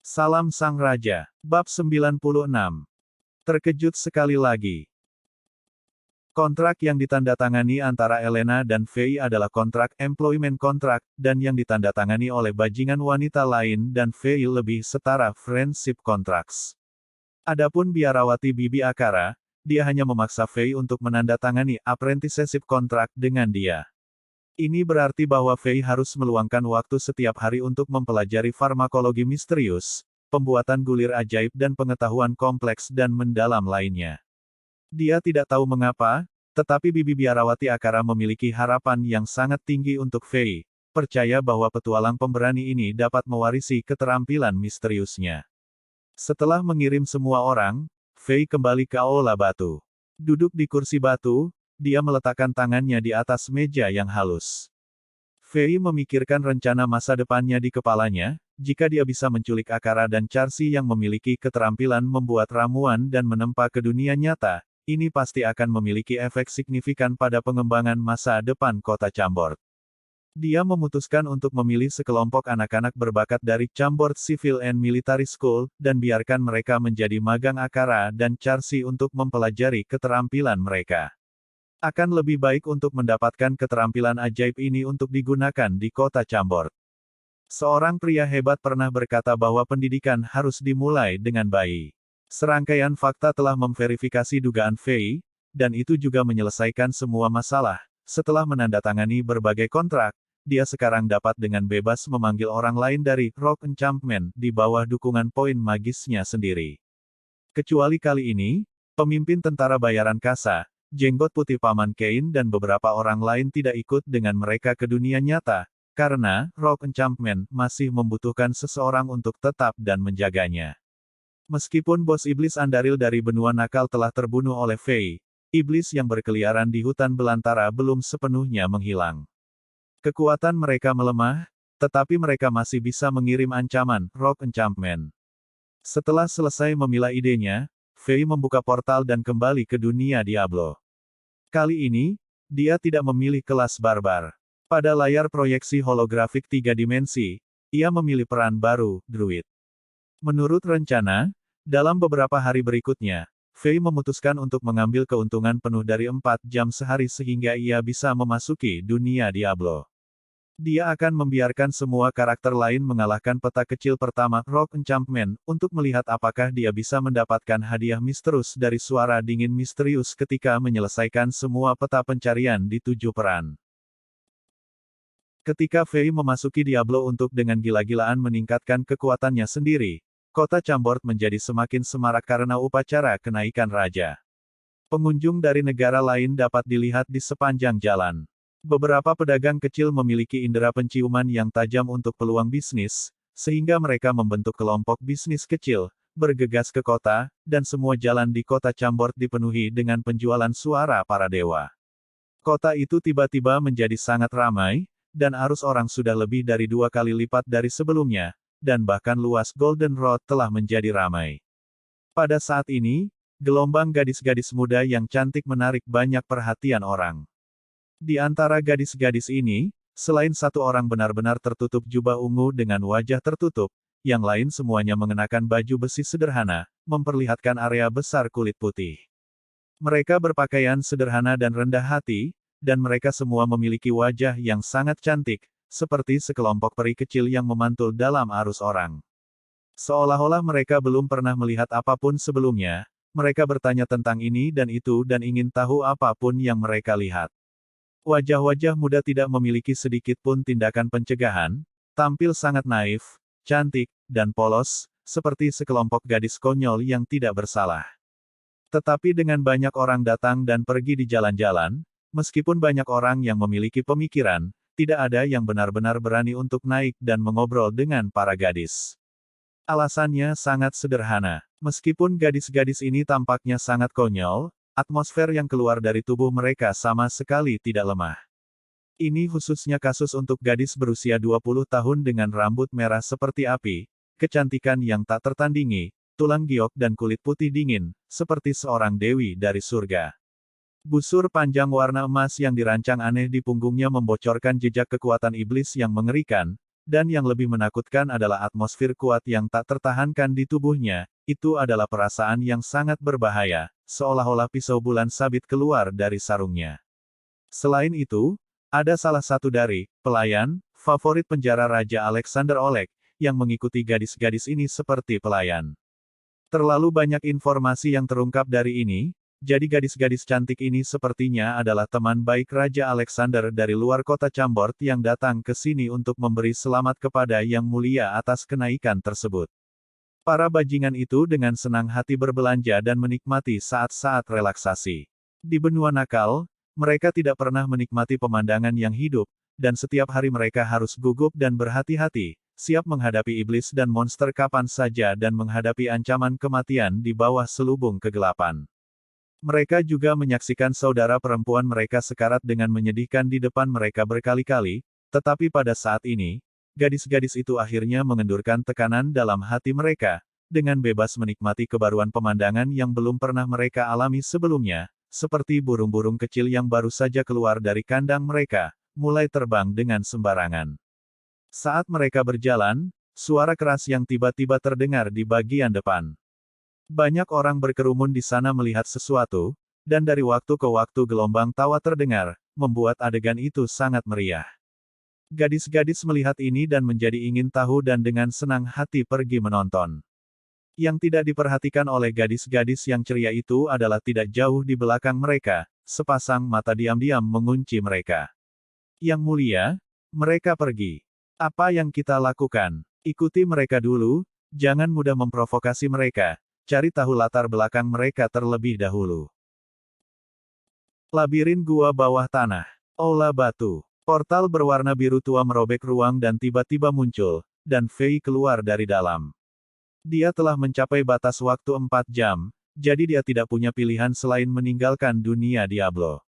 Salam Sang Raja. Bab 96. Terkejut sekali lagi. Kontrak yang ditandatangani antara Elena dan Fei adalah kontrak employment kontrak, dan yang ditandatangani oleh bajingan wanita lain dan Fei lebih setara friendship contracts. Adapun biarawati Bibi Akara, dia hanya memaksa Fei untuk menandatangani apprenticeship kontrak dengan dia. Ini berarti bahwa Fei harus meluangkan waktu setiap hari untuk mempelajari farmakologi misterius, pembuatan gulir ajaib dan pengetahuan kompleks dan mendalam lainnya. Dia tidak tahu mengapa, tetapi Bibi Biarawati Akara memiliki harapan yang sangat tinggi untuk Fei, percaya bahwa petualang pemberani ini dapat mewarisi keterampilan misteriusnya. Setelah mengirim semua orang, Fei kembali ke Aula Batu. Duduk di kursi batu, dia meletakkan tangannya di atas meja yang halus. Fei memikirkan rencana masa depannya di kepalanya, jika dia bisa menculik Akara dan Charsi yang memiliki keterampilan membuat ramuan dan menempa ke dunia nyata, ini pasti akan memiliki efek signifikan pada pengembangan masa depan kota Chambord. Dia memutuskan untuk memilih sekelompok anak-anak berbakat dari Chambord Civil and Military School, dan biarkan mereka menjadi magang Akara dan Charsi untuk mempelajari keterampilan mereka. Akan lebih baik untuk mendapatkan keterampilan ajaib ini untuk digunakan di kota Chambord. Seorang pria hebat pernah berkata bahwa pendidikan harus dimulai dengan bayi. Serangkaian fakta telah memverifikasi dugaan Fei, dan itu juga menyelesaikan semua masalah. Setelah menandatangani berbagai kontrak, dia sekarang dapat dengan bebas memanggil orang lain dari Rock Enchantment di bawah dukungan poin magisnya sendiri. Kecuali kali ini, pemimpin tentara bayaran kasa, Jenggot Putih Paman Kane dan beberapa orang lain tidak ikut dengan mereka ke dunia nyata, karena Rock Enchantment masih membutuhkan seseorang untuk tetap dan menjaganya. Meskipun bos iblis Andaril dari benua nakal telah terbunuh oleh Fei, iblis yang berkeliaran di hutan belantara belum sepenuhnya menghilang. Kekuatan mereka melemah, tetapi mereka masih bisa mengirim ancaman Rock Enchantment. Setelah selesai memilah idenya, Fei membuka portal dan kembali ke dunia Diablo. Kali ini, dia tidak memilih kelas barbar. Pada layar proyeksi holografik 3 dimensi, ia memilih peran baru, Druid. Menurut rencana, dalam beberapa hari berikutnya, Fei memutuskan untuk mengambil keuntungan penuh dari 4 jam sehari sehingga ia bisa memasuki dunia Diablo. Dia akan membiarkan semua karakter lain mengalahkan peta kecil pertama Rock Enchantment, untuk melihat apakah dia bisa mendapatkan hadiah misterius dari suara dingin misterius ketika menyelesaikan semua peta pencarian di 7 peran. Ketika Fei memasuki Diablo untuk dengan gila-gilaan meningkatkan kekuatannya sendiri, kota Chambord menjadi semakin semarak karena upacara kenaikan raja. Pengunjung dari negara lain dapat dilihat di sepanjang jalan. Beberapa pedagang kecil memiliki indera penciuman yang tajam untuk peluang bisnis, sehingga mereka membentuk kelompok bisnis kecil, bergegas ke kota, dan semua jalan di kota Chambord dipenuhi dengan penjualan suara para dewa. Kota itu tiba-tiba menjadi sangat ramai, dan arus orang sudah lebih dari 2 kali lipat dari sebelumnya, dan bahkan luas Golden Road telah menjadi ramai. Pada saat ini, gelombang gadis-gadis muda yang cantik menarik banyak perhatian orang. Di antara gadis-gadis ini, selain satu orang benar-benar tertutup jubah ungu dengan wajah tertutup, yang lain semuanya mengenakan baju besi sederhana, memperlihatkan area besar kulit putih. Mereka berpakaian sederhana dan rendah hati, dan mereka semua memiliki wajah yang sangat cantik, seperti sekelompok peri kecil yang memantul dalam arus orang. Seolah-olah mereka belum pernah melihat apapun sebelumnya, mereka bertanya tentang ini dan itu dan ingin tahu apapun yang mereka lihat. Wajah-wajah muda tidak memiliki sedikit pun tindakan pencegahan, tampil sangat naif, cantik, dan polos, seperti sekelompok gadis konyol yang tidak bersalah. Tetapi dengan banyak orang datang dan pergi di jalan-jalan, meskipun banyak orang yang memiliki pemikiran, tidak ada yang benar-benar berani untuk naik dan mengobrol dengan para gadis. Alasannya sangat sederhana. Meskipun gadis-gadis ini tampaknya sangat konyol, atmosfer yang keluar dari tubuh mereka sama sekali tidak lemah. Ini khususnya kasus untuk gadis berusia 20 tahun dengan rambut merah seperti api, kecantikan yang tak tertandingi, tulang giok dan kulit putih dingin, seperti seorang dewi dari surga. Busur panjang warna emas yang dirancang aneh di punggungnya membocorkan jejak kekuatan iblis yang mengerikan, Dan yang lebih menakutkan adalah atmosfer kuat yang tak tertahankan di tubuhnya, itu adalah perasaan yang sangat berbahaya, seolah-olah pisau bulan sabit keluar dari sarungnya. Selain itu, ada salah satu dari pelayan favorit penjara Raja Alexander Oleg, yang mengikuti gadis-gadis ini seperti pelayan. Terlalu banyak informasi yang terungkap dari ini, jadi gadis-gadis cantik ini sepertinya adalah teman baik Raja Alexander dari luar kota Chambord yang datang ke sini untuk memberi selamat kepada Yang Mulia atas kenaikan tersebut. Para bajingan itu dengan senang hati berbelanja dan menikmati saat-saat relaksasi. Di benua nakal, mereka tidak pernah menikmati pemandangan yang hidup, dan setiap hari mereka harus gugup dan berhati-hati, siap menghadapi iblis dan monster kapan saja dan menghadapi ancaman kematian di bawah selubung kegelapan. Mereka juga menyaksikan saudara perempuan mereka sekarat dengan menyedihkan di depan mereka berkali-kali, tetapi pada saat ini, gadis-gadis itu akhirnya mengendurkan tekanan dalam hati mereka, dengan bebas menikmati kebaruan pemandangan yang belum pernah mereka alami sebelumnya, seperti burung-burung kecil yang baru saja keluar dari kandang mereka, mulai terbang dengan sembarangan. Saat mereka berjalan, suara keras yang tiba-tiba terdengar di bagian depan. Banyak orang berkerumun di sana melihat sesuatu, dan dari waktu ke waktu gelombang tawa terdengar, membuat adegan itu sangat meriah. Gadis-gadis melihat ini dan menjadi ingin tahu dan dengan senang hati pergi menonton. Yang tidak diperhatikan oleh gadis-gadis yang ceria itu adalah tidak jauh di belakang mereka, sepasang mata diam-diam mengunci mereka. Yang Mulia, mereka pergi. Apa yang kita lakukan? Ikuti mereka dulu, jangan mudah memprovokasi mereka. Cari tahu latar belakang mereka terlebih dahulu. Labirin gua bawah tanah. Aula batu. Portal berwarna biru tua merobek ruang dan tiba-tiba muncul, dan Fei keluar dari dalam. Dia telah mencapai batas waktu 4 jam, jadi dia tidak punya pilihan selain meninggalkan dunia Diablo.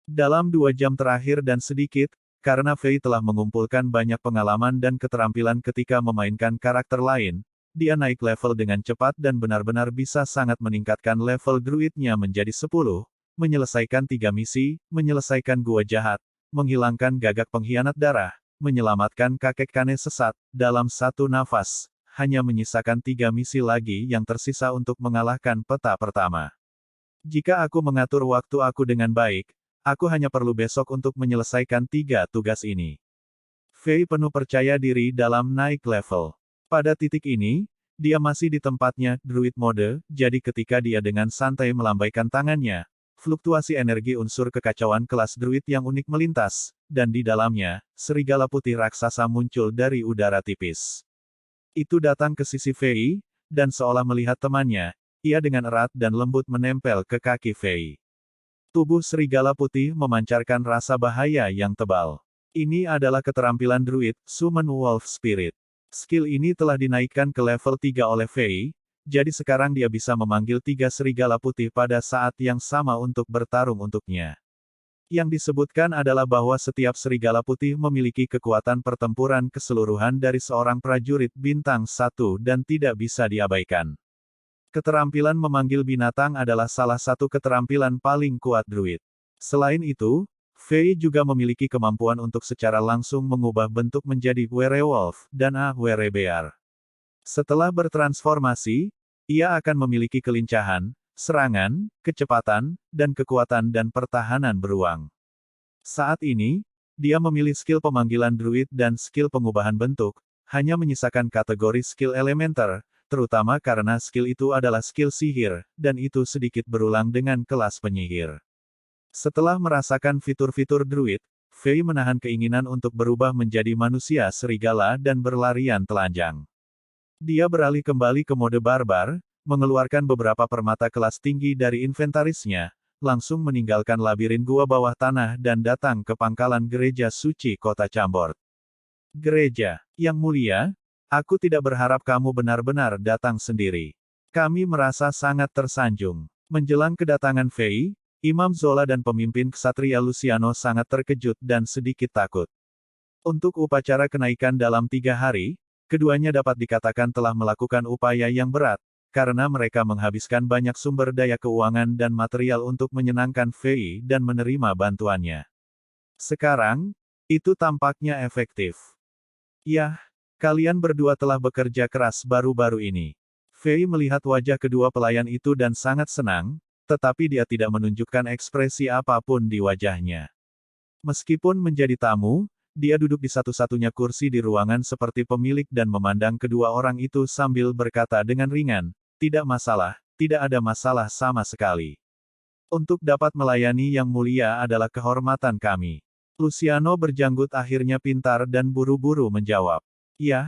Dalam 2 jam terakhir dan sedikit, karena Fei telah mengumpulkan banyak pengalaman dan keterampilan ketika memainkan karakter lain, dia naik level dengan cepat dan benar-benar bisa sangat meningkatkan level druidnya menjadi 10, menyelesaikan 3 misi, menyelesaikan gua jahat, menghilangkan gagak pengkhianat darah, menyelamatkan kakek Kane sesat, dalam satu nafas, hanya menyisakan 3 misi lagi yang tersisa untuk mengalahkan peta pertama. Jika aku mengatur waktu aku dengan baik, aku hanya perlu besok untuk menyelesaikan 3 tugas ini. Fei penuh percaya diri dalam naik level. Pada titik ini, dia masih di tempatnya, Druid Mode, jadi ketika dia dengan santai melambaikan tangannya, fluktuasi energi unsur kekacauan kelas Druid yang unik melintas, dan di dalamnya, serigala putih raksasa muncul dari udara tipis. Itu datang ke sisi Fei, dan seolah melihat temannya, ia dengan erat dan lembut menempel ke kaki Fei. Tubuh serigala putih memancarkan rasa bahaya yang tebal. Ini adalah keterampilan Druid, Summon Wolf Spirit. Skill ini telah dinaikkan ke level 3 oleh Fei, jadi sekarang dia bisa memanggil 3 serigala putih pada saat yang sama untuk bertarung untuknya. Yang disebutkan adalah bahwa setiap serigala putih memiliki kekuatan pertempuran keseluruhan dari seorang prajurit bintang 1 dan tidak bisa diabaikan. Keterampilan memanggil binatang adalah salah satu keterampilan paling kuat Druid. Selain itu, Fei juga memiliki kemampuan untuk secara langsung mengubah bentuk menjadi werewolf dan werebear. Setelah bertransformasi, ia akan memiliki kelincahan, serangan, kecepatan, dan kekuatan dan pertahanan beruang. Saat ini, dia memilih skill pemanggilan druid dan skill pengubahan bentuk, hanya menyisakan kategori skill elementer, terutama karena skill itu adalah skill sihir, dan itu sedikit berulang dengan kelas penyihir. Setelah merasakan fitur-fitur druid, Fei menahan keinginan untuk berubah menjadi manusia serigala dan berlarian telanjang. Dia beralih kembali ke mode barbar, mengeluarkan beberapa permata kelas tinggi dari inventarisnya, langsung meninggalkan labirin gua bawah tanah dan datang ke pangkalan gereja suci kota Chambord. Gereja, Yang Mulia, aku tidak berharap kamu benar-benar datang sendiri. Kami merasa sangat tersanjung. Menjelang kedatangan Fei, Imam Zola dan pemimpin ksatria Luciano sangat terkejut dan sedikit takut. Untuk upacara kenaikan dalam 3 hari, keduanya dapat dikatakan telah melakukan upaya yang berat, karena mereka menghabiskan banyak sumber daya keuangan dan material untuk menyenangkan Fei dan menerima bantuannya. Sekarang, itu tampaknya efektif. Yah, kalian berdua telah bekerja keras baru-baru ini. Fei melihat wajah kedua pelayan itu dan sangat senang, tetapi dia tidak menunjukkan ekspresi apapun di wajahnya. Meskipun menjadi tamu, dia duduk di satu-satunya kursi di ruangan seperti pemilik dan memandang kedua orang itu sambil berkata dengan ringan, "Tidak masalah, tidak ada masalah sama sekali. Untuk dapat melayani Yang Mulia adalah kehormatan kami." Luciano berjanggut akhirnya pintar dan buru-buru menjawab. "Yah,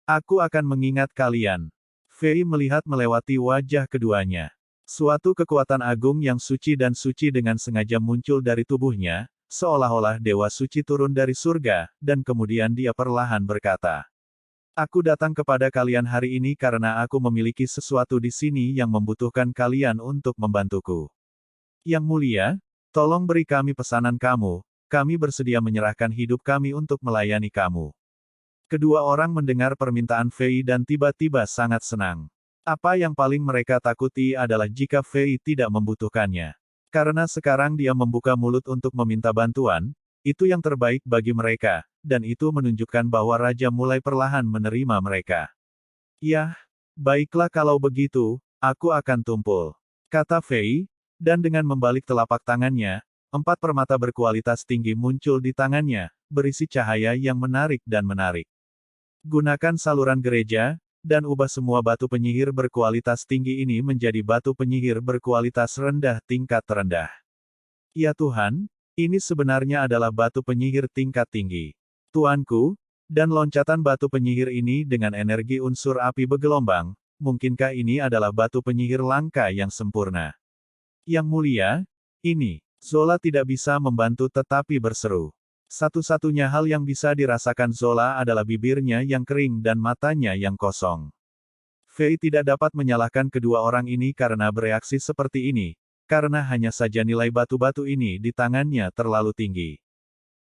aku akan mengingat kalian." Fei melihat melewati wajah keduanya. Suatu kekuatan agung yang suci dan suci dengan sengaja muncul dari tubuhnya, seolah-olah dewa suci turun dari surga, dan kemudian dia perlahan berkata, "Aku datang kepada kalian hari ini karena aku memiliki sesuatu di sini yang membutuhkan kalian untuk membantuku. Yang Mulia, tolong beri kami pesanan kami bersedia menyerahkan hidup kami untuk melayani kamu." Kedua orang mendengar permintaan Fei dan tiba-tiba sangat senang. Apa yang paling mereka takuti adalah jika Fei tidak membutuhkannya. Karena sekarang dia membuka mulut untuk meminta bantuan, itu yang terbaik bagi mereka, dan itu menunjukkan bahwa Raja mulai perlahan menerima mereka. "Yah, baiklah kalau begitu, aku akan tumpul," kata Fei, dan dengan membalik telapak tangannya, 4 permata berkualitas tinggi muncul di tangannya, berisi cahaya yang menarik dan menarik. Gunakan saluran gereja, dan ubah semua batu penyihir berkualitas tinggi ini menjadi batu penyihir berkualitas rendah tingkat terendah. Ya Tuhan, ini sebenarnya adalah batu penyihir tingkat tinggi. Tuanku, dan loncatan batu penyihir ini dengan energi unsur api bergelombang, mungkinkah ini adalah batu penyihir langka yang sempurna? Yang Mulia, ini, Zola tidak bisa membantu tetapi berseru. Satu-satunya hal yang bisa dirasakan Zola adalah bibirnya yang kering dan matanya yang kosong. Fei tidak dapat menyalahkan kedua orang ini karena bereaksi seperti ini, karena hanya saja nilai batu-batu ini di tangannya terlalu tinggi.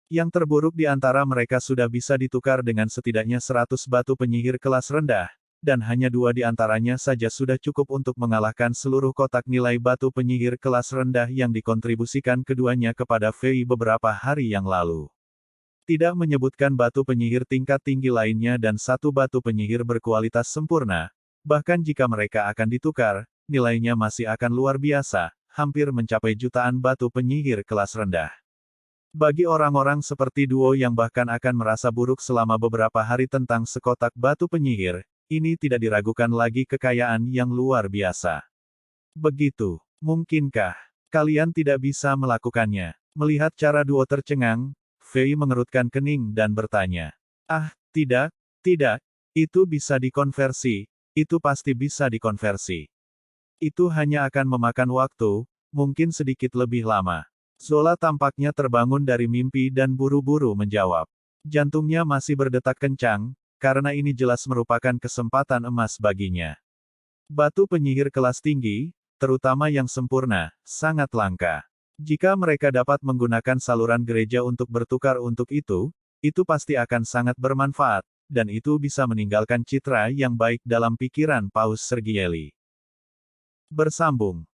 Yang terburuk di antara mereka sudah bisa ditukar dengan setidaknya 100 batu penyihir kelas rendah, dan hanya 2 di antaranya saja sudah cukup untuk mengalahkan seluruh kotak nilai batu penyihir kelas rendah yang dikontribusikan keduanya kepada Fei beberapa hari yang lalu. Tidak menyebutkan batu penyihir tingkat tinggi lainnya dan 1 batu penyihir berkualitas sempurna, bahkan jika mereka akan ditukar, nilainya masih akan luar biasa, hampir mencapai jutaan batu penyihir kelas rendah. Bagi orang-orang seperti Duo yang bahkan akan merasa buruk selama beberapa hari tentang sekotak batu penyihir, ini tidak diragukan lagi kekayaan yang luar biasa. Begitu, mungkinkah kalian tidak bisa melakukannya? Melihat cara Duo tercengang, Fei mengerutkan kening dan bertanya. "Ah, tidak, itu bisa dikonversi, itu pasti bisa dikonversi. Itu hanya akan memakan waktu, mungkin sedikit lebih lama." Zola tampaknya terbangun dari mimpi dan buru-buru menjawab. Jantungnya masih berdetak kencang, karena ini jelas merupakan kesempatan emas baginya. Batu penyihir kelas tinggi, terutama yang sempurna, sangat langka. Jika mereka dapat menggunakan saluran gereja untuk bertukar untuk itu pasti akan sangat bermanfaat, dan itu bisa meninggalkan citra yang baik dalam pikiran Paus Sergieli. Bersambung.